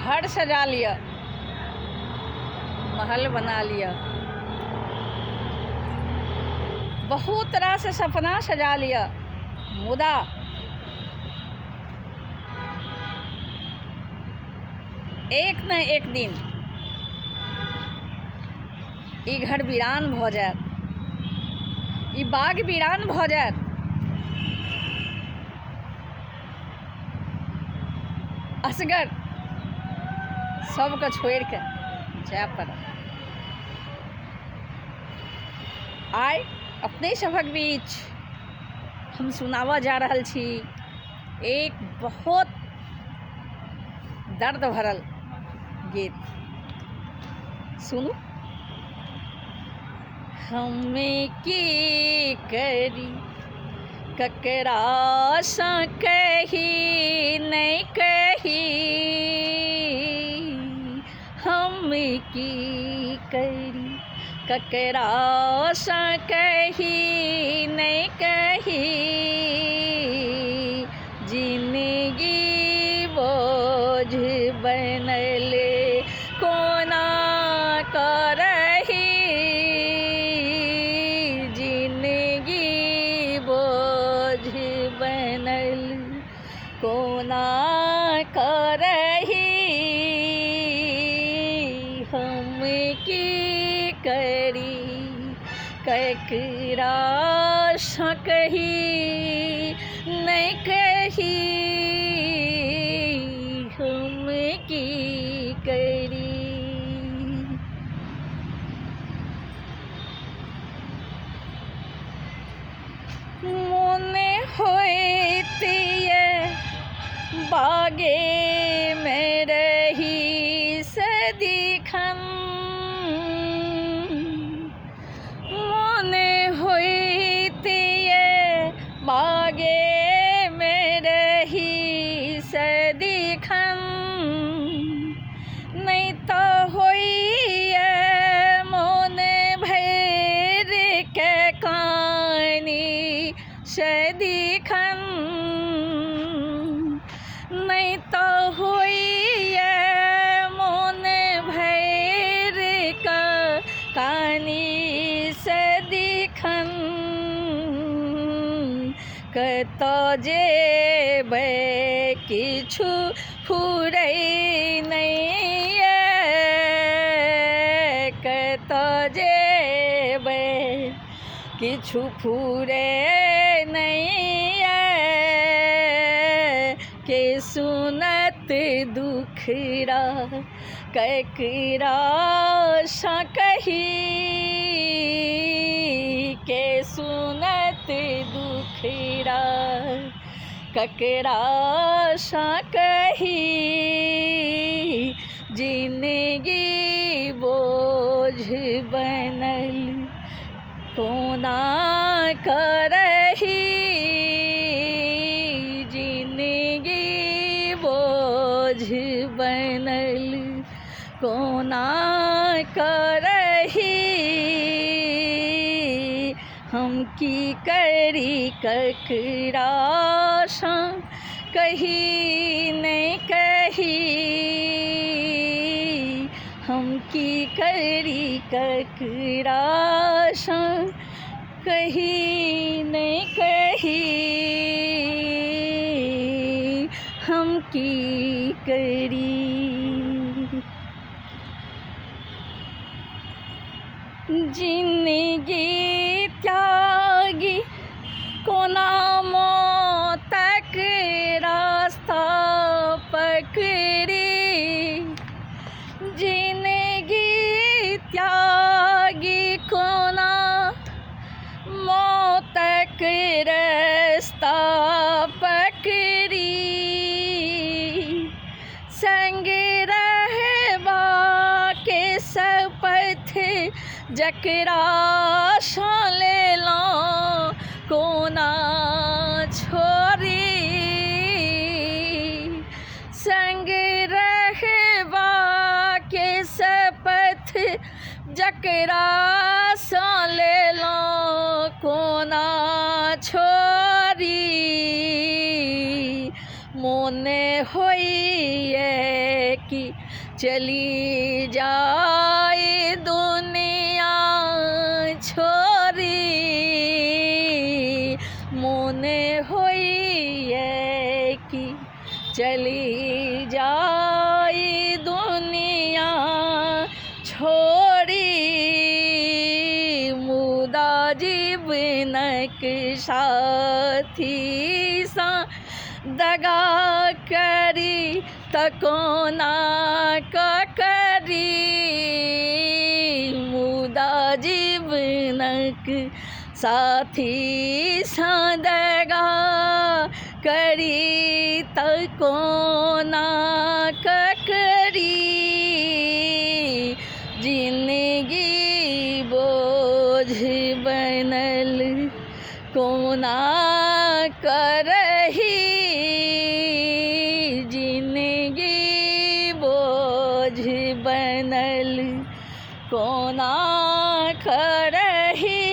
घर सजा लिया, महल बना लिया, बहुत तरह से सपना सजा लिया, मुदा एक न एक दिन ई घर वीरान भ जायत, ई बाग वीरान भ जायत। असगर सबके छोड़ के जाय पड़त। आइ अपने सभक बीच हम सुनावा जा रहल छी एक बहुत दर्द भरल गीत। सुनू। हमें की करी ककरा सा कही नहीं कही, हम की करी ककरा सा कही नहीं कही, जिंदगी बोझ बनल कोना करही, जिंदगी बोझ बनल कोना करही, हम की करी ककरा सा कही नहीं कही, हम की करी। मोने होतिए बागे में रही सदिखन, मोने होतिए बागे में रही सदिखन, नहीं तो होइए मोने भैर के कानी सदिखन, नहीं तो होइए मोने भैर का कानी सदिखन, कतो जेबै किछु फुरै नहीं, कतो जेबै किछु फुरै नहीं, के सुनत दुखड़ा ककरा सा कही, के सुनत दुखड़ा ककरा सा कही, जिंदगी बोझ बनल कोना करही, जिंदगी बोझ बनल कोना करही, हम की करी ककरा सा कही नहीं कही, हम की करी ककरा सा कही नहीं कही, हम की करी। जिंदगी त्यागी कोना मौतक रास्ता पकड़ी, जिंदगी त्यागी कोना मौतक रास्ता पकड़ी, संग रहबा के शपथ जकरा सा लेला कोना छोड़ी, संग रहबा के शपथ जकरा सा लेला कोना छोड़ी, मोन मोने होइए कि चली जाए दुनिया छोरी, मोने होइए कि चली जाए दुनिया छोड़ी, मुदा जीवनक साथी सा दगा करी तकोना करी, मुदा जीवनक साथी सा दगा करी तकोना करी, जिंदगी बोझ बनल कोना करही, जिंदगी बोझ बनल कोना करही,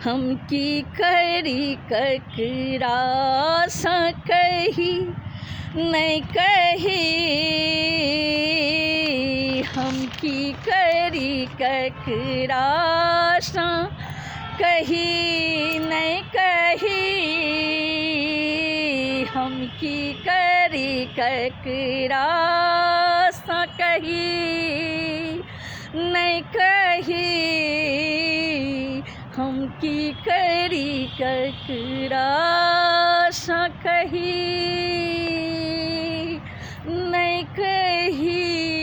हम की करी ककरा सा कही नहीं कही, हम की करी ककरा सा कही नहीं कही, हम की करी ककरा सा कही नहीं कही, हम की करी ककरा सा कही नहीं कही।